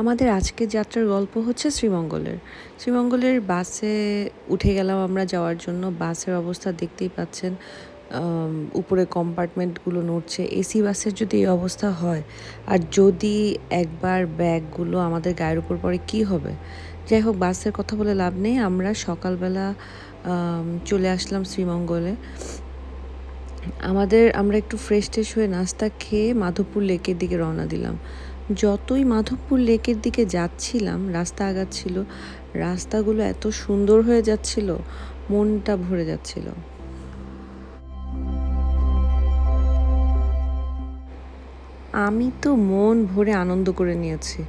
আমাদের আজকের যাত্রার গল্প হচ্ছে শ্রীমঙ্গলের। শ্রীমঙ্গলের বাসে উঠে গেলাম আমরা যাওয়ার জন্য। বাসের অবস্থা দেখতেই পাচ্ছেন। উপরে কম্পার্টমেন্টগুলো নড়ছে। এসি বাসের যদি এই অবস্থা হয় আর যদি একবার ব্যাগগুলো আমাদের গায়ের উপর পড়ে কী হবে? যাই হোক, বাসের কথা বলে লাভ নেই। আমরা সকালবেলা চলে আসলাম শ্রীমঙ্গলে। আমরা একটু ফ্রেশ হয়ে নাস্তা খেয়ে মাধবপুর লেকের দিকে রওনা দিলাম। যতই মাধবপুর লেকের দিকে যাচ্ছিলাম, রাস্তা আগাচ্ছিল, রাস্তাগুলো এত সুন্দর হয়ে যাচ্ছিল, মনটা ভরে যাচ্ছিল। আমি তো মন ভরে আনন্দ করে নিয়েছি,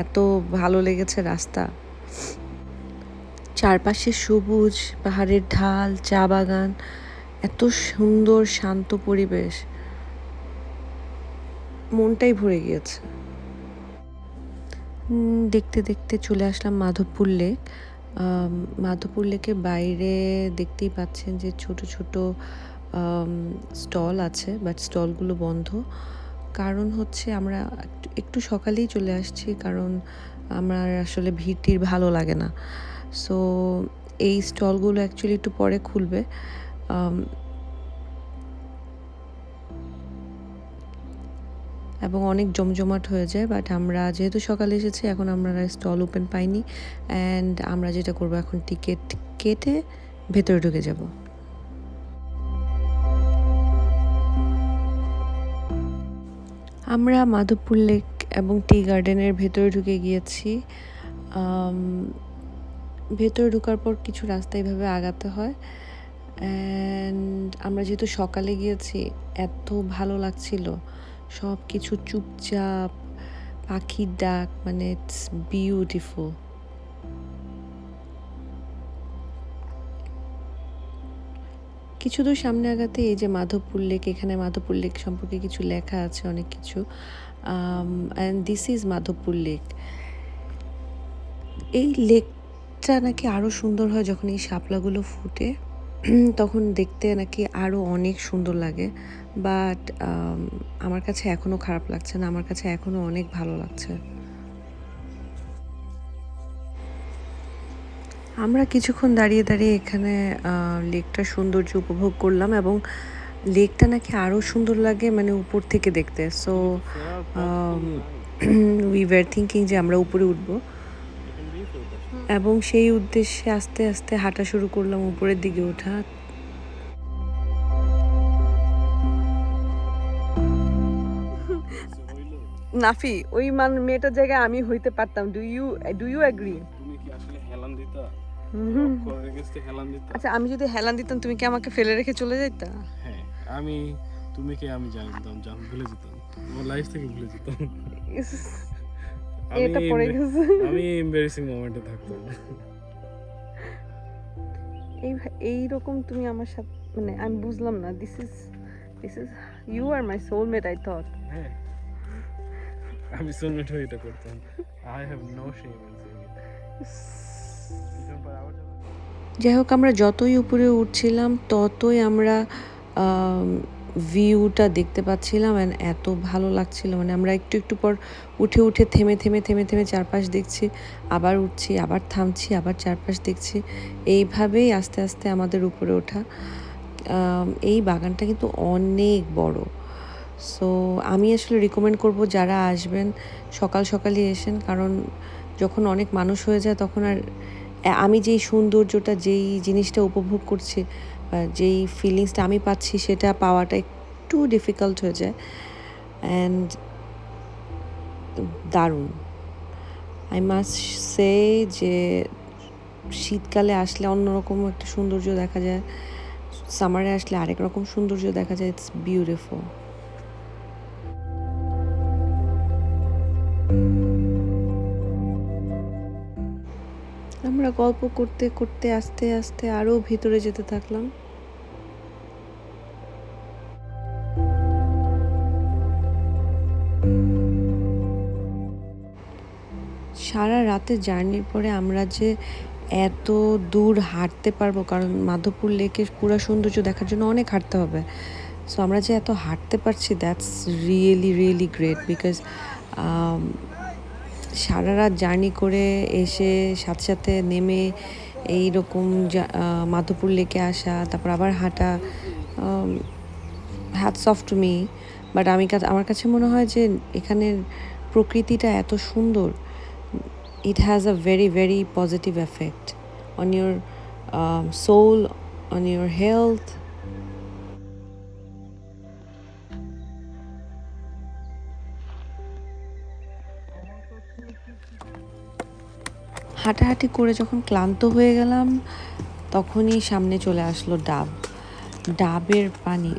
এত ভালো লেগেছে রাস্তা। চারপাশে সবুজ, পাহাড়ের ঢাল, চা বাগান, এত সুন্দর শান্ত পরিবেশ, মনটাই ভরে গিয়েছে। দেখতে দেখতে চলে আসলাম মাধবপুর লেক। মাধবপুর লেকের বাইরে দেখতেই পাচ্ছেন যে ছোট ছোট স্টল আছে, বাট স্টলগুলো বন্ধ। কারণ হচ্ছে আমরা একটু সকালেই চলে আসছি, কারণ আমার আসলে ভিড় ভালো লাগে না। সো এই স্টলগুলো অ্যাকচুয়ালি একটু পরে খুলবে। এবং অনেক জমজমাট হয়ে যায়, বাট আমরা যেহেতু সকালে এসেছি, এখন আমরা স্টল ওপেন পাইনি। অ্যান্ড আমরা যেটা করবো, এখন টিকিট কেটে ভেতরে ঢুকে যাব। আমরা মাধবপুর লেক এবং টি গার্ডেনের ভেতরে ঢুকে গিয়েছি। ভেতরে ঢোকার পর কিছু রাস্তা এইভাবে আগাতে হয়। অ্যান্ড আমরা যেহেতু সকালে গিয়েছি, এত ভালো লাগছিল, সব কিছু চুপচাপ, পাখির ডাক, মানে ইটস বিউটিফুল। কিছু দূর সামনে আগাতে এই যে মাধবপুর লেক, এখানে মাধবপুর লেক সম্পর্কে কিছু লেখা আছে, অনেক কিছু। And this is Madhabpur lake. এই লেকটা নাকি আরও সুন্দর হয় যখন এই শাপলাগুলো ফুটে, তখন দেখতে নাকি আরও অনেক সুন্দর লাগে। বাট আমার কাছে এখনও খারাপ লাগছে না, আমার কাছে এখনও অনেক ভালো লাগছে। আমরা কিছুক্ষণ দাঁড়িয়ে দাঁড়িয়ে এখানে লেকটার সৌন্দর্য উপভোগ করলাম, এবং লেকটা নাকি আরও সুন্দর লাগে মানে উপর থেকে দেখতে। সো উই ওয়ার থিঙ্কিং যে আমরা উপরে উঠবো, এবং সেই উদ্দেশ্যে আস্তে আস্তে হাঁটা শুরু করলাম উপরের দিকে ওঠা। নাফি, ওই মেয়েটার জায়গায় আমি হইতে পারতাম। Do you agree? তুমি কি আসলে হেলান দিতা? আচ্ছা, আমি যদি হেলান দিতাম, তুমি কি আমাকে ফেলে রেখে চলে যাইতা? হ্যাঁ, তুমি কে আমি জানতাম, ভুলে যেতাম, আমার লাইফ থেকে ভুলে যেতাম। এটা পড়ে গেছে। আমি এমবারেসিং মোমেন্টে থাকতাম। এইরকম তুমি আমার সাথে, মানে আমি বুঝলাম না। This is you are my soulmate, I thought. হ্যাঁ, আমি সোলমেট হয়ে এটা করতাম। I have no shame in saying it. যাই হোক, আমরা যতই উপরে উঠছিলাম ততই আমরা ভিউটা দেখতে পাচ্ছিলাম, অ্যান্ড এত ভালো লাগছিল। মানে আমরা একটু একটু পর উঠে উঠে থেমে চারপাশ দেখছি, আবার উঠছি, আবার থামছি, আবার চারপাশ দেখছি। এইভাবেই আস্তে আস্তে আমাদের উপরে ওঠা। এই বাগানটা কিন্তু অনেক বড়। সো আমি আসলে রিকমেন্ড করব, যারা আসবেন সকাল সকালই এসেন, কারণ যখন অনেক মানুষ হয়ে যায় তখন আর আমি যেই সৌন্দর্যটা, যেই জিনিসটা উপভোগ করছি, যেই ফিলিংসটা আমি পাচ্ছি, সেটা পাওয়াটা একটু ডিফিকাল্ট হয়ে যায়। অ্যান্ড দারুণ, আই মাস্ট সে যে শীতকালে আসলে অন্যরকম একটা সৌন্দর্য দেখা যায়, সামারে আসলে আরেক রকম সৌন্দর্য দেখা যায়। It's beautiful. আমরা গল্প করতে করতে আস্তে আস্তে আরও ভিতরে যেতে থাকলাম। সারা রাতে জার্নির পরে আমরা যে এত দূর হাঁটতে পারবো, কারণ মাধবপুর লেকের পুরো সৌন্দর্য দেখার জন্য অনেক হাঁটতে হবে। সো আমরা যে এত হাঁটতে পারছি, that's really really great, because সারা রাত জার্নি করে এসে সাথে সাথে নেমে এইরকম মাধবপুর লেকে আসা, তারপর আবার হাঁটা, hats off to me. But আমার কাছে মনে হয় যে এখানের প্রকৃতিটা এত সুন্দর, it has a very very positive effect on your soul, on your health. হাঁটাহাঁটি করে যখন ক্লান্ত হয়ে গেলাম তখনই সামনে চলে আসলো ডাবের পানি।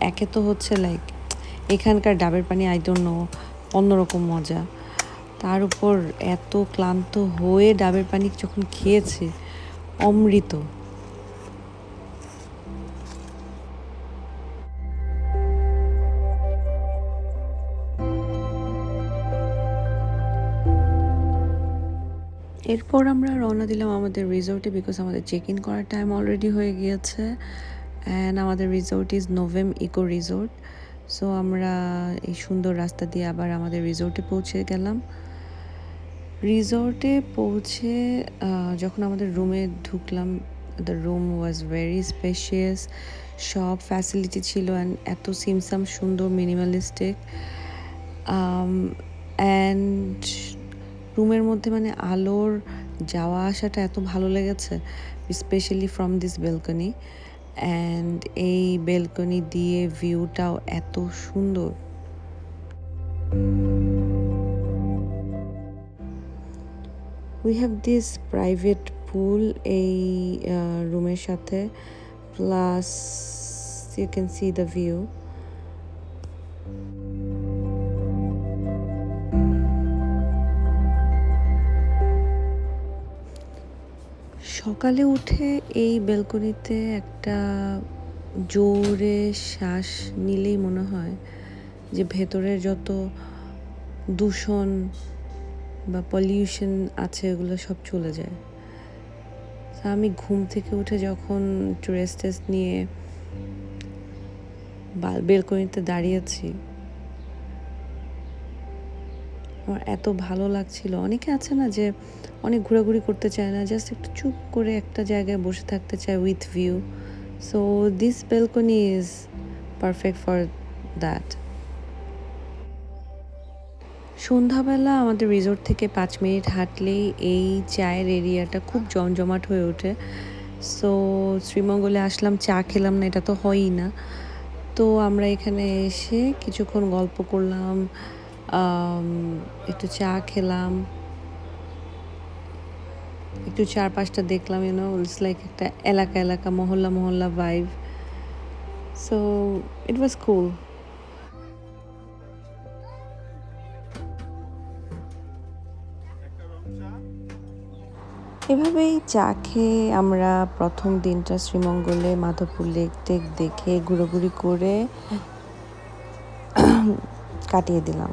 একে তো হচ্ছে লাইক এখানকার ডাবের পানি আই ডোন্ট নো, অন্যরকম মজা। তার উপর এত ক্লান্ত হয়ে ডাবের পানি যখন খেয়েছি, অমৃত। এরপর আমরা রওনা দিলাম আমাদের রিসোর্টে, বিকজ আমাদের চেক ইন করার টাইম অলরেডি হয়ে গিয়েছে। অ্যান্ড আমাদের resort is Novem eco resort. So আমরা এই সুন্দর রাস্তা দিয়ে আবার আমাদের রিসোর্টে পৌঁছে গেলাম। রিসোর্টে পৌঁছে যখন আমাদের রুমে ঢুকলাম, the room was very spacious, সব ফ্যাসিলিটি ছিল অ্যান্ড এত সিমসাম সুন্দর, মিনিমালিস্টিক। অ্যান্ড রুমের মধ্যে মানে আলোর যাওয়া আসাটা এত ভালো লেগেছে, specially from this balcony. And এই বেলকনি দিয়ে ভিউটাও এত সুন্দর। We have this private pool এই রুমের সাথে, plus you can see the view. সকালে উঠে এই বেলকনিতে একটা জোরে শ্বাস নিলেই মনে হয় যে ভেতরের যত দূষণ বা পলিউশন আছে এগুলো সব চলে যায়। আমি ঘুম থেকে উঠে যখন একটু রেস্ট নিয়ে বেলকনিতে দাঁড়িয়েছি, আমার এত ভালো লাগছিল। অনেকে আছে না যে অনেক ঘোরাঘুরি করতে চায় না, জাস্ট একটু চুপ করে একটা জায়গায় বসে থাকতে চায় with view. So this balcony is perfect for that. সন্ধ্যাবেলা আমাদের রিসোর্ট থেকে 5 মিনিট হাঁটলেই এই চায়ের এরিয়াটা খুব জমজমাট হয়ে ওঠে। সো শ্রীমঙ্গলে আসলাম, চা খেলাম না, এটা তো হয়ই না। তো আমরা এখানে এসে কিছুক্ষণ গল্প করলাম, একটু চা খেলাম, একটু চারপাশটা দেখলাম, ইটস লাইক একটা এলাকা মহল্লা ভাইব। সো ইট ওয়াজ কুল। এভাবেই চা খেয়ে আমরা প্রথম দিনটা শ্রীমঙ্গলে মাধবপুর লেক টেক দেখে ঘোরাঘুরি করে কাটিয়ে দিলাম।